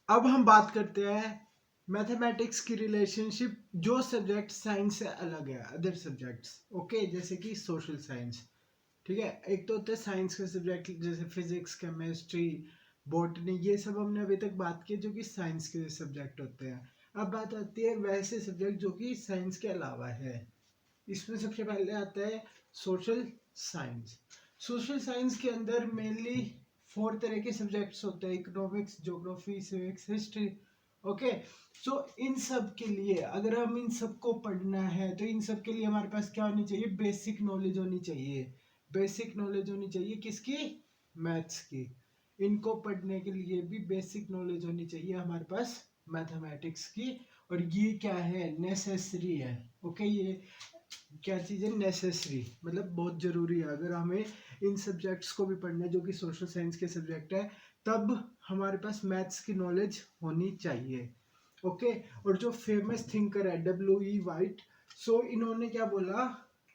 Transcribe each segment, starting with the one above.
अब हम बात करते हैं मैथमेटिक्स की रिलेशनशिप जो सब्जेक्ट साइंस से अलग है अदर सब्जेक्ट्स। ओके, जैसे कि सोशल साइंस। ठीक है, एक तो होते हैं साइंस के सब्जेक्ट जैसे फिजिक्स, केमिस्ट्री, बॉटनी, ये सब हमने अभी तक बात की जो कि साइंस के सब्जेक्ट होते हैं। अब बात आती है वैसे सब्जेक्ट जो कि साइंस के अलावा है। इसमें सबसे पहले आता है सोशल साइंस। सोशल साइंस के अंदर मेनली 4 तरह के सब्जेक्ट्स होते हैं: economics, geography, civics, history. Okay, so इन सब के लिए अगर हम इन सब को पढ़ना है तो इन सब के लिए हमारे पास क्या होनी चाहिए? बेसिक नॉलेज होनी चाहिए। बेसिक नॉलेज होनी चाहिए किसकी? मैथ्स की। इनको पढ़ने के लिए भी बेसिक नॉलेज होनी चाहिए हमारे पास मैथमेटिक्स की। और ये क्या है? नेसेसरी है। ओके, ये क्या चीज़ है? नेसेसरी, मतलब बहुत ज़रूरी है। अगर हमें इन सब्जेक्ट्स को भी पढ़ना है जो कि सोशल साइंस के सब्जेक्ट है, तब हमारे पास मैथ्स की नॉलेज होनी चाहिए। ओके, और जो फेमस थिंकर है W.E. वाइट, सो इन्होंने क्या बोला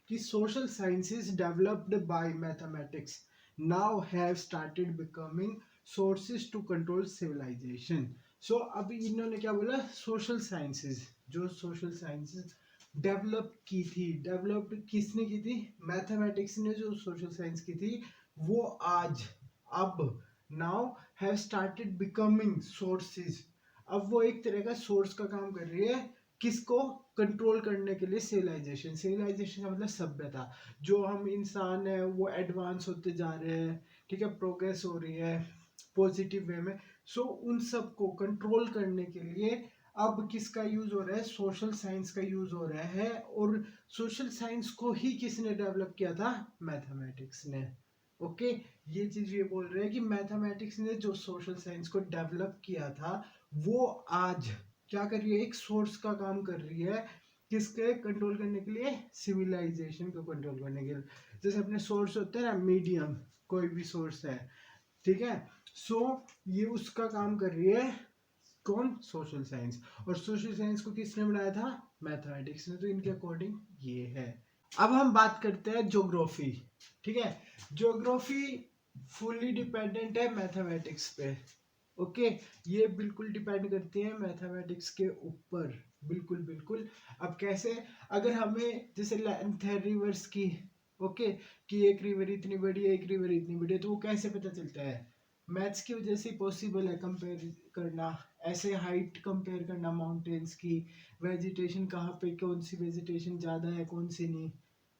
कि social sciences developed by mathematics now have started becoming sources to control civilization. So अभी इन्होंने क्या बोला? सोशल साइंसेज, जो सोशल साइंसेज डेवलप की थी, डेवलप किसने की थी? मैथमेटिक्स ने जो सोशल साइंस की थी, वो आज, अब, now have started becoming sources, अब वो एक तरह का सोर्स का काम कर रही है। किसको कंट्रोल करने के लिए? सिविलाइजेशन। सिविलाइजेशन का मतलब सभ्यता। जो हम इंसान है वो एडवांस होते जा रहे हैं, ठीक है, प्रोग्रेस हो रही है पॉजिटिव वे में। सो उन सब को कंट्रोल करने के लिए अब किसका यूज हो रहा है? सोशल साइंस का यूज हो रहा है। और सोशल साइंस को ही किसने डेवलप किया था? मैथमेटिक्स ने। ओके, ये चीज ये बोल रहे हैं कि मैथमेटिक्स ने जो सोशल साइंस को डेवलप किया था, वो आज क्या कर रही है? एक सोर्स का काम कर रही है। किसके कंट्रोल करने के लिए? सिविलाइजेशन को कंट्रोल करने के लिए। जैसे अपने सोर्स होते हैं ना, मीडियम, कोई भी सोर्स है, ठीक है, सो ये उसका काम कर रही है। कौन? Social science. और सोशल साइंस को किसने बनाया था? मैथमेटिक्स ने। तो इनके अकॉर्डिंग ये है। अब हम बात करते हैं ज्योग्राफी। ठीक है, ज्योग्राफी फुल्ली डिपेंडेंट है मैथमेटिक्स पे। ओके, ये बिल्कुल डिपेंड करती है मैथमेटिक्स के ऊपर, बिल्कुल बिल्कुल। अब कैसे? अगर हमें जैसे लेंथ है रिवर्स की, ओके, कि एक रिवर इतनी बड़ी है, एक रिवर इतनी बड़ी है, तो वो कैसे पता चलता है? मैथ्स की वजह से पॉसिबल है कंपेयर करना। ऐसे हाइट कंपेयर करना माउंटेन्स की, वेजिटेशन कहाँ पे, कौन सी वेजिटेशन ज़्यादा है कौन सी नहीं,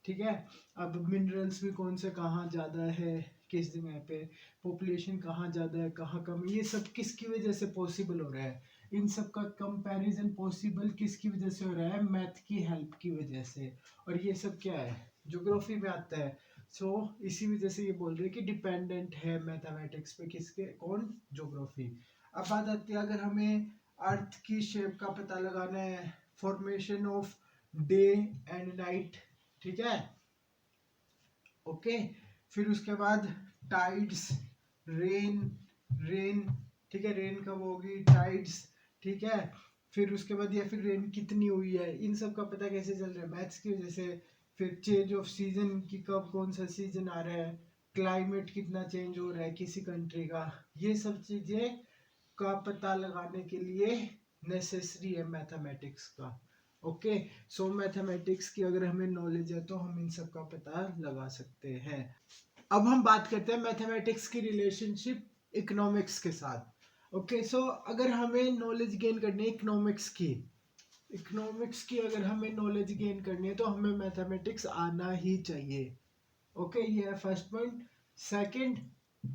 ठीक है। अब मिनरल्स भी कौन से कहाँ ज़्यादा है किस जगह पे, पॉपुलेशन कहाँ ज़्यादा है कहाँ कम है, ये सब किसकी वजह से पॉसिबल हो रहा है? इन सब का कंपैरिजन पॉसिबल किसकी वजह से हो रहा है? मैथ की हेल्प की वजह से। और ये सब क्या है? ज्योग्राफी में आता है। सो इसी वजह से ये बोल रहे हैं कि डिपेंडेंट है मैथमेटिक्स पे। किसके? कौन? ज्योग्राफी। अब बात आती है अगर हमें अर्थ की शेप का पता लगाना है, formation of day and night, ठीक है, ओके, फिर उसके बाद टाइड्स, रेन, रेन, ठीक है, रेन कब होगी, टाइड्स, ठीक है, फिर उसके बाद या फिर रेन कितनी हुई है, इन सब का पता कैसे चल रहा है? मैथ्स की वजह से। फिर चेंज ऑफ सीजन की, कब कौन सा सीजन आ रहा है, क्लाइमेट कितना चेंज हो रहा है किसी कंट्री का, ये सब चीजें का पता लगाने के लिए नेसेसरी है मैथमेटिक्स का। ओके, सो मैथमेटिक्स की अगर हमें नॉलेज है तो हम इन सब का पता लगा सकते हैं। अब हम बात करते हैं मैथमेटिक्स की रिलेशनशिप इकोनॉमिक्स के साथ। ओके, सो अगर हमें नॉलेज गेन करनी है इकोनॉमिक्स की, इकोनॉमिक्स की अगर हमें नॉलेज गेन करनी है तो हमें मैथमेटिक्स आना ही चाहिए। ओके, ये है फर्स्ट पॉइंट। सेकंड,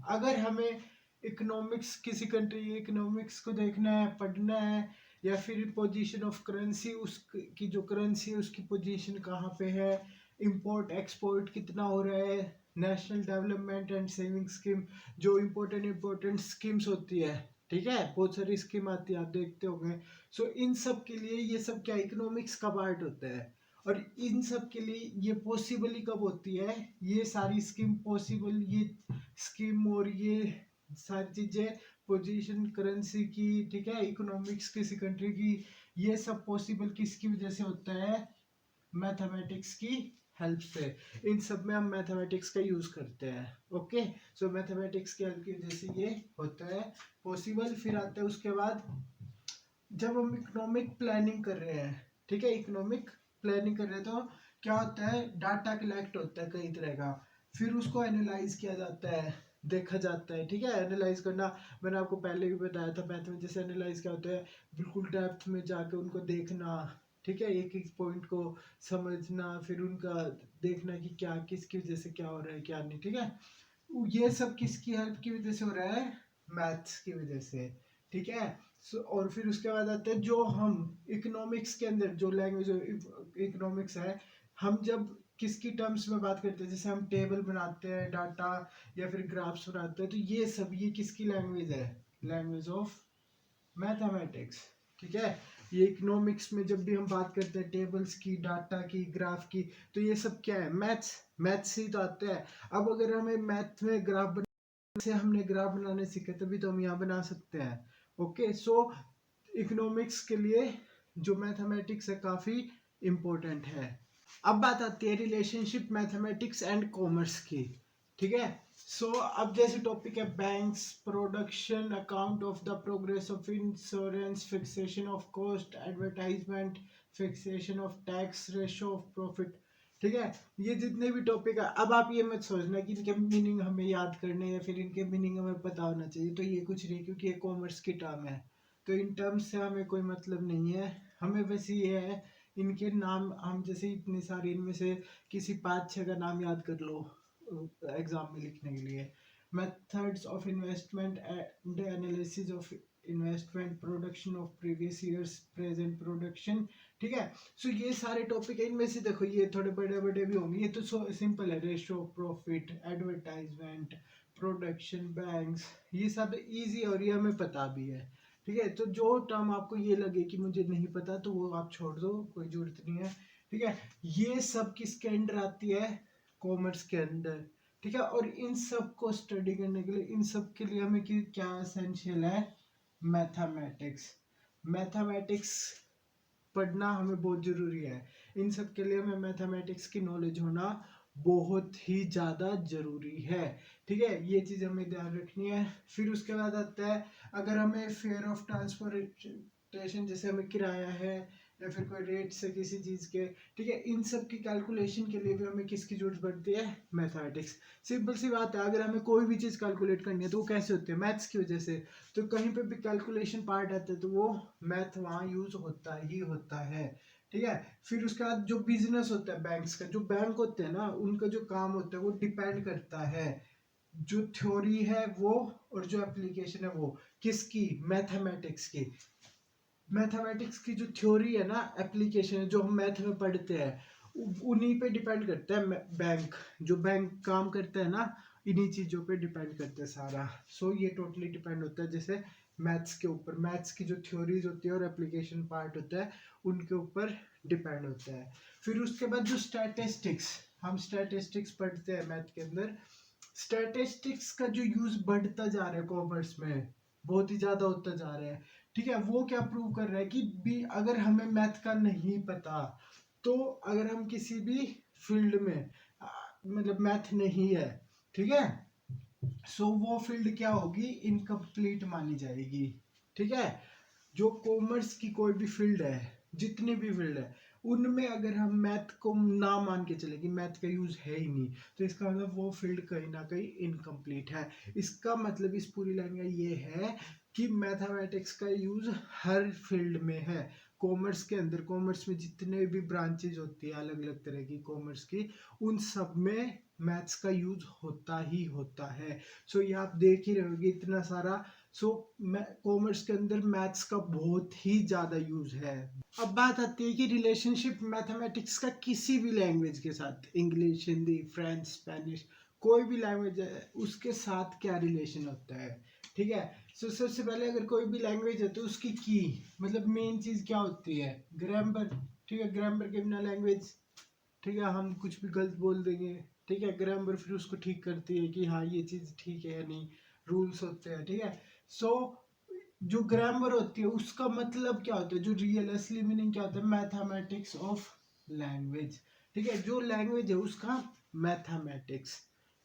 अगर हमें इकोनॉमिक्स, किसी कंट्री की इकोनॉमिक्स को देखना है, पढ़ना है, या फिर पोजीशन ऑफ करेंसी, उसकी जो करेंसी है उसकी पोजीशन कहाँ पे है, इंपोर्ट एक्सपोर्ट कितना हो रहा है, national development and saving scheme, जो इम्पोर्टेंट स्कीम्स होती है, ठीक है, बहुत सारी स्कीम आती है, आप देखते होंगे। सो इन सब के लिए ये सब क्या इकोनॉमिक्स का पार्ट होता है। और इन सब के लिए ये पॉसिबल ही कब होती है? ये सारी स्कीम पॉसिबल, ये स्कीम और ये सारी चीजें, पोजीशन करेंसी की, ठीक है, इकोनॉमिक्स किसी कंट्री की, ये सब पॉसिबल किसकी वजह से होता है? मैथमेटिक्स की हेल्प से, इन सब में हम मैथमेटिक्स का यूज करते हैं। ओके, सो मैथमेटिक्स की हेल्प की वजह से ये होता है पॉसिबल। फिर आता है उसके बाद जब हम इकोनॉमिक प्लानिंग कर रहे हैं, ठीक है, इकोनॉमिक प्लानिंग कर रहे हैं तो क्या होता है, डाटा कलेक्ट होता है कई तरह का, फिर उसको एनालाइज किया जाता है, देखा जाता है, ठीक है। एनालाइज करना मैंने आपको पहले भी बताया था, मैथ में जैसे एनालाइज क्या होता है, बिल्कुल डेप्थ में जाके उनको देखना, ठीक है, एक एक पॉइंट को समझना, फिर उनका देखना कि क्या किसकी वजह से क्या हो रहा है क्या नहीं, ठीक है। ये सब किसकी हेल्प की वजह से हो रहा है, मैथ्स की वजह से, ठीक है। और फिर उसके बाद आते हैं जो हम इकोनॉमिक्स के अंदर जो लैंग्वेज इकोनॉमिक्स है, हम जब किसकी टर्म्स में बात करते हैं, जैसे हम टेबल बनाते हैं, डाटा या फिर ग्राफ्स बनाते हैं, तो ये सब ये किसकी लैंग्वेज है, लैंग्वेज ऑफ मैथमेटिक्स, ठीक है। ये इकोनॉमिक्स में जब भी हम बात करते हैं टेबल्स की, डाटा की, ग्राफ की, तो ये सब क्या है, मैथ्स, मैथ्स ही तो आते हैं। अब अगर हमें मैथ में ग्राफ से हमने ग्राफ बनाने सीखे तभी तो हम यहाँ बना सकते हैं। ओके, सो इकोनॉमिक्स के लिए जो मैथमेटिक्स है काफी इम्पोर्टेंट है। अब बात आती है रिलेशनशिप मैथमेटिक्स एंड कॉमर्स की, ठीक है। सो अब जैसे टॉपिक है banks, production account of the progress of insurance, fixation of cost, advertisement, fixation of tax, ratio of profit, ठीक है। ये जितने भी टॉपिक है, अब आप ये मत सोचना कि इनके मीनिंग हमें याद करने या फिर इनके मीनिंग हमें पता होना चाहिए, तो ये कुछ नहीं, क्योंकि ये कॉमर्स की टर्म है, तो इन टर्म्स से हमें कोई मतलब नहीं है। हमें बस ये है इनके नाम, हम जैसे इतने सारे इनमें से किसी 5-6 का नाम याद कर लो एग्जाम में लिखने के लिए। Methods of investment and analysis of investment, production of previous years present production, ठीक है। सो ये सारे टॉपिक है, इनमें से देखो ये थोड़े बड़े बड़े भी होंगे, ये तो सिंपल है, ratio profit, advertisement, production, banks, ये सब इजी और ये हमें पता भी है, ठीक है। तो जो टर्म आपको ये लगे कि मुझे नहीं पता तो वो आप छोड़ दो, कोई जरूरत नहीं है, ठीक है। ये सब किसके अंडर आती है, कॉमर्स के अंदर, ठीक है। और इन सब को स्टडी करने के लिए, इन सब के लिए हमें क्या एसेंशियल है, मैथमेटिक्स, मैथमेटिक्स पढ़ना हमें बहुत जरूरी है। इन सब के लिए हमें मैथमेटिक्स की नॉलेज होना बहुत ही ज़्यादा जरूरी है, ठीक है। ये चीज़ हमें ध्यान रखनी है। फिर उसके बाद आता है अगर हमें फेयर ऑफ ट्रांसपोर्टेशन, जैसे हमें किराया है या फिर कोई रेट से किसी चीज़ के, ठीक है, इन सब की कैलकुलेशन के लिए भी हमें किसकी जरूरत पड़ती है, मैथमेटिक्स। सिंपल सी बात है, अगर हमें कोई भी चीज़ कैलकुलेट करनी है तो वो कैसे होती है, मैथ्स की वजह से। तो कहीं पे भी कैलकुलेशन पार्ट आता है तो वो मैथ वहाँ यूज होता ही होता है, ठीक है। फिर उसके बाद जो बिजनेस होता है बैंक्स का, जो बैंक होते हैं ना, उनका जो काम होता है वो डिपेंड करता है, जो थ्योरी है वो और जो एप्लीकेशन है वो किसकी, मैथमेटिक्स की। मैथमेटिक्स की जो थ्योरी है ना, एप्लीकेशन है जो हम मैथ में पढ़ते हैं, उन्हीं पे डिपेंड करता है बैंक, जो बैंक काम करता है ना, इन्हीं चीज़ों पे डिपेंड करता है सारा। सो ये टोटली डिपेंड होता है जैसे मैथ्स के ऊपर, मैथ्स की जो थ्योरीज होती है और एप्लीकेशन पार्ट होता है उनके ऊपर डिपेंड होता है। फिर उसके बाद जो स्टैटिस्टिक्स, हम स्टैटिस्टिक्स पढ़ते हैं मैथ के अंदर, स्टैटिस्टिक्स का जो यूज बढ़ता जा रहा है कॉमर्स में, बहुत ही ज्यादा होता जा रहा है, ठीक है। वो क्या प्रूव कर रहा है कि भी अगर हमें मैथ का नहीं पता, तो अगर हम किसी भी फील्ड में मतलब मैथ नहीं है, ठीक है, सो वो फील्ड क्या होगी, इनकम्प्लीट मानी जाएगी, ठीक है। जो कॉमर्स की कोई भी फील्ड है, जितनी भी फील्ड है, उनमें अगर हम मैथ को ना मान के चले कि मैथ का यूज है ही नहीं, तो इसका मतलब वो फील्ड कहीं ना कहीं इनकम्प्लीट है। इसका मतलब इस पूरी लाइन का ये है कि मैथमेटिक्स का यूज हर फील्ड में है। कॉमर्स के अंदर, कॉमर्स में जितने भी ब्रांचेज होती है अलग अलग तरह की कॉमर्स की, उन सब में मैथ्स का यूज होता ही होता है। सो ये आप देख ही रहे होगे इतना सारा। सो कॉमर्स के अंदर मैथ्स का बहुत ही ज्यादा यूज है। अब बात आती है कि रिलेशनशिप मैथमेटिक्स का किसी भी लैंग्वेज के साथ, इंग्लिश, हिंदी, फ्रेंच, स्पेनिश, कोई भी लैंग्वेज है उसके साथ क्या रिलेशन होता है, ठीक है। सो सबसे पहले अगर कोई भी लैंग्वेज है तो उसकी की मतलब मेन चीज क्या होती है, ग्रामर, ठीक है। ग्रामर के बिना लैंग्वेज, ठीक है, हम कुछ भी गलत बोल देंगे, ठीक है, ग्रामर फिर उसको ठीक करती है कि हाँ ये चीज ठीक है या नहीं, रूल्स होते हैं, ठीक है। सो जो ग्रामर होती है उसका मतलब क्या होता है, जो रियल असली मीनिंग क्या होता है, मैथमेटिक्स ऑफ लैंग्वेज, ठीक है, जो लैंग्वेज है उसका मैथमेटिक्स।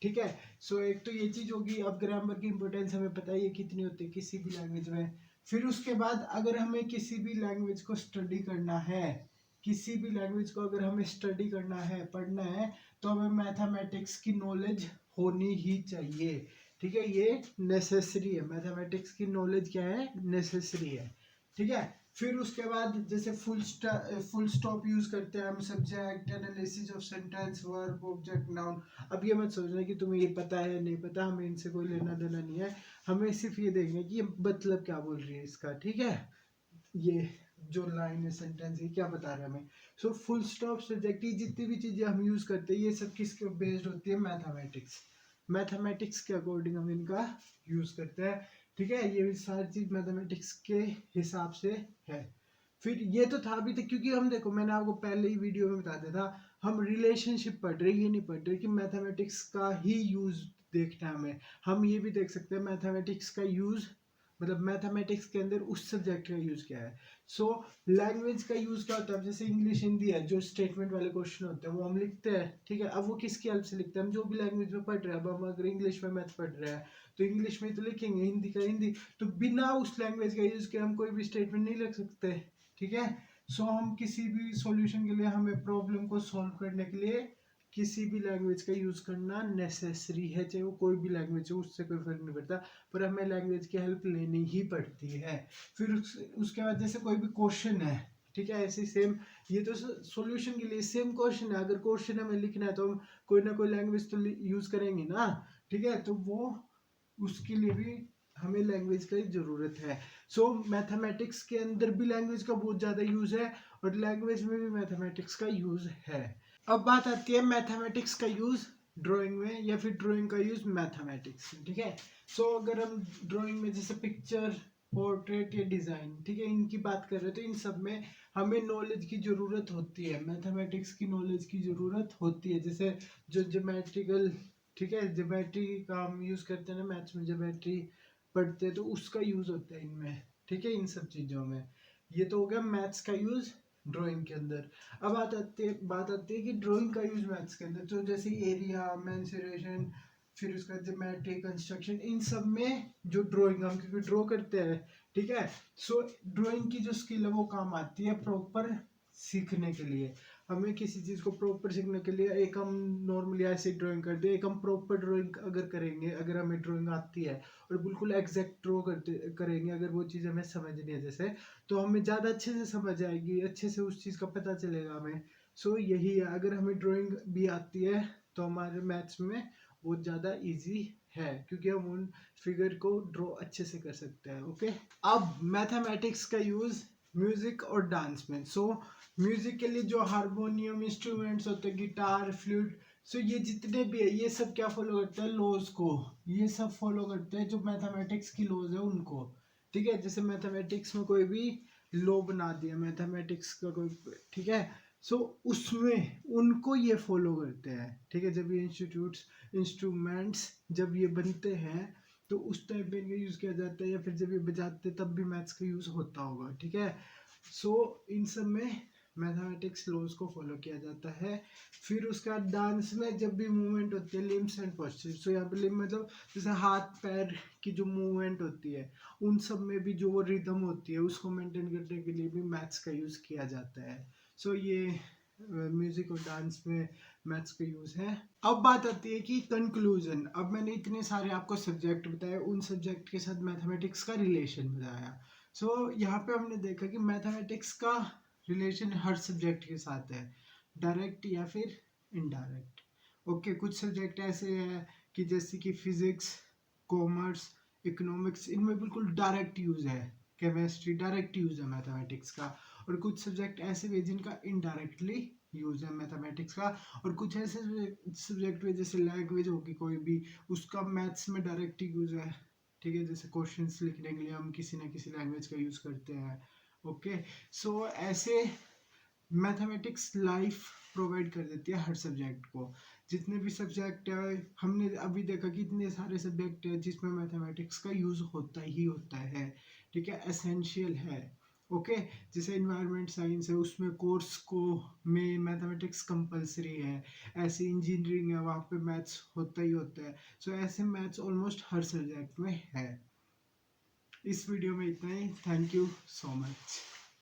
ठीक है, सो एक तो ये चीज होगी। अब ग्रामर की इंपॉर्टेंस हमें पता ही है कितनी होती है किसी भी लैंग्वेज में। फिर उसके बाद अगर हमें किसी भी लैंग्वेज को स्टडी करना है, किसी भी लैंग्वेज को अगर हमें स्टडी करना है, पढ़ना है, तो हमें मैथमेटिक्स की नॉलेज होनी ही चाहिए। ठीक है, ये नेसेसरी है, मैथमेटिक्स की नॉलेज क्या है, नेसेसरी है। ठीक है, फिर उसके बाद जैसे फुल स्टॉप यूज करते हैं हम, subject, analysis of sentence, verb, object, noun. अब ये मत सोचना कि तुम्हें ये पता है नहीं पता, हमें इनसे कोई लेना देना नहीं है। हमें सिर्फ ये देखना है कि ये मतलब क्या बोल रही है इसका। ठीक है, ये जो लाइन है, सेंटेंस, ये क्या बता रहा है हमें। सो फुल स्टॉप, सब्जेक्ट, जितनी भी चीजें हम यूज करते हैं ये सब किसके बेस्ड होती है, मैथमेटिक्स। मैथमेटिक्स के अकॉर्डिंग हम इनका यूज करते हैं। ठीक है, ये सारी चीज मैथमेटिक्स के हिसाब से है। फिर ये तो था अभी तक, क्योंकि हम देखो मैंने आपको पहले ही वीडियो में बता दिया था, हम रिलेशनशिप पढ़ रहे, ये नहीं पढ़ रहे कि मैथमेटिक्स का ही यूज देखना है हमें। हम ये भी देख सकते हैं मैथमेटिक्स का यूज, मतलब मैथमेटिक्स के अंदर उस सब्जेक्ट का यूज क्या है। सो लैंग्वेज का यूज क्या होता है, जैसे इंग्लिश हिंदी है, जो स्टेटमेंट वाले क्वेश्चन होते हैं वो हम लिखते हैं। ठीक है, अब वो किसकी हेल्प से लिखते हैं, हम जो भी लैंग्वेज में पढ़ रहे हैं। अब हम अगर इंग्लिश में मैथ पढ़ रहे हैं तो इंग्लिश में तो लिखेंगे, हिंदी का हिंदी। तो बिना उस लैंग्वेज का यूज के हम कोई भी स्टेटमेंट नहीं लिख सकते। ठीक है, सो हम किसी भी सॉल्यूशन के लिए, हमें प्रॉब्लम को सॉल्व करने के लिए किसी भी लैंग्वेज का यूज करना नेसेसरी है, चाहे वो कोई भी लैंग्वेज हो, उससे कोई फर्क नहीं पड़ता, पर हमें लैंग्वेज की हेल्प लेनी ही पड़ती है। फिर उसके बाद जैसे कोई भी क्वेश्चन है, ठीक है, ऐसे सेम, ये तो सॉल्यूशन के लिए सेम क्वेश्चन है। अगर क्वेश्चन हमें लिखना है तो हम कोई ना कोई लैंग्वेज तो यूज करेंगे ना। ठीक है, तो वो उसके लिए भी हमें लैंग्वेज की जरूरत है। सो मैथमेटिक्स के अंदर भी लैंग्वेज का बहुत ज्यादा यूज है, और लैंग्वेज में भी मैथमेटिक्स का यूज है। अब बात आती है मैथमेटिक्स का यूज ड्राइंग में, या फिर ड्राइंग का यूज मैथमेटिक्स में। ठीक है, सो अगर हम ड्राइंग में जैसे पिक्चर, पोर्ट्रेट या डिजाइन, ठीक है, इनकी बात कर रहे हैं, तो इन सब में हमें नॉलेज की जरूरत होती है, मैथमेटिक्स की नॉलेज की जरूरत होती है। जैसे जो ज्योमेट्रिकल, ठीक है, ज्योमेट्री का हम यूज करते हैं ना, मैथ्स में ज्योमेट्री पढ़ते हैं तो उसका यूज होता है इनमें। ठीक है, इन सब चीजों में। ये तो हो गया मैथ्स का यूज ड्राइंग के अंदर। अब बात आती है कि ड्राइंग का यूज मैथ्स के अंदर, तो जैसे एरिया, मेंसुरेशन, फिर उसका ज्योमेट्री, कंस्ट्रक्शन, इन सब में जो ड्राइंग हम क्योंकि ड्रॉ करते हैं। ठीक है, सो ड्राइंग की जो स्किल है वो काम आती है प्रॉपर सीखने के लिए। हमें किसी चीज को प्रॉपर सीखने के लिए, एक हम नॉर्मली ऐसे ड्राइंग करते हैं, एक हम प्रॉपर ड्राइंग अगर करेंगे, अगर हमें ड्राइंग आती है और बिल्कुल एग्जैक्ट ड्रॉ करते करेंगे, अगर वो चीज़ हमें समझनी है जैसे, तो हमें ज़्यादा अच्छे से समझ आएगी, अच्छे से उस चीज़ का पता चलेगा हमें। सो यही है, अगर हमें ड्राइंग भी आती है तो हमारे मैथ्स में बहुत ज़्यादा इजी है, क्योंकि हम उन फिगर को ड्रॉ अच्छे से कर सकते हैं। ओके, अब मैथमेटिक्स का यूज़ म्यूजिक और डांस में। सो म्यूजिक के लिए जो हारमोनियम इंस्ट्रूमेंट्स होते हैं, गिटार, फ्लूट, सो ये जितने भी है ये सब क्या फॉलो करते हैं, लॉज को। ये सब फॉलो करते हैं जो मैथमेटिक्स की लॉज है उनको। ठीक है, जैसे मैथमेटिक्स में कोई भी लॉ बना दिया मैथमेटिक्स का कोई, ठीक है, सो उसमें उनको ये फॉलो करते हैं। ठीक है, जब ये इंस्ट्रूमेंट्स जब ये बनते हैं तो उस टाइम पे इनका यूज किया जाता है, या फिर जब ये बजाते हैं तब भी मैथ्स का यूज होता होगा। ठीक है, सो इन सब में मैथमेटिक्स लॉज को फॉलो किया जाता है। फिर उसका डांस में जब भी मूवमेंट होती है, लिम्स एंड पोस्चर, सो यहाँ पे लिम्ब मतलब जैसे हाथ पैर की जो मूवमेंट होती है, उन सब में भी जो वो रिदम होती है उसको मेंटेन करने के लिए भी मैथ्स का यूज किया जाता है। सो ये म्यूजिक और डांस में मैथ्स का यूज है। अब बात आती है कि कंक्लूजन। अब मैंने इतने सारे आपको सब्जेक्ट बताए, उन सब्जेक्ट के साथ मैथमेटिक्स का रिलेशन बताया। सो यहाँ पे हमने देखा कि मैथमेटिक्स का रिलेशन हर सब्जेक्ट के साथ है, डायरेक्ट या फिर इनडायरेक्ट। ओके, कुछ सब्जेक्ट ऐसे हैं कि जैसे कि फिजिक्स, कॉमर्स, इकोनॉमिक्स, इनमें बिल्कुल डायरेक्ट यूज है। केमिस्ट्री डायरेक्ट यूज है मैथमेटिक्स का। और कुछ सब्जेक्ट ऐसे भी जिनका इनडायरेक्टली यूज है मैथमेटिक्स का। और कुछ ऐसे सब्जेक्ट में जैसे लैंग्वेज होगी कोई भी, उसका मैथ्स में डायरेक्ट यूज है। ठीक है, जैसे क्वेश्चंस लिखने के लिए हम किसी ना किसी लैंग्वेज का यूज करते हैं। ओके, सो ऐसे मैथमेटिक्स लाइफ प्रोवाइड कर देती है हर सब्जेक्ट को। जितने भी सब्जेक्ट है, हमने अभी देखा कि इतने सारे सब्जेक्ट है जिसमें मैथमेटिक्स का यूज होता ही होता है। ठीक है, एसेंशियल है। ओके। जैसे इन्वायरमेंट साइंस है, उसमें कोर्स को में मैथमेटिक्स कंपलसरी है। ऐसे इंजीनियरिंग है, वहाँ पे मैथ्स होता ही होता है। सो ऐसे मैथ्स ऑलमोस्ट हर सब्जेक्ट में है। इस वीडियो में इतना ही। Thank you so much.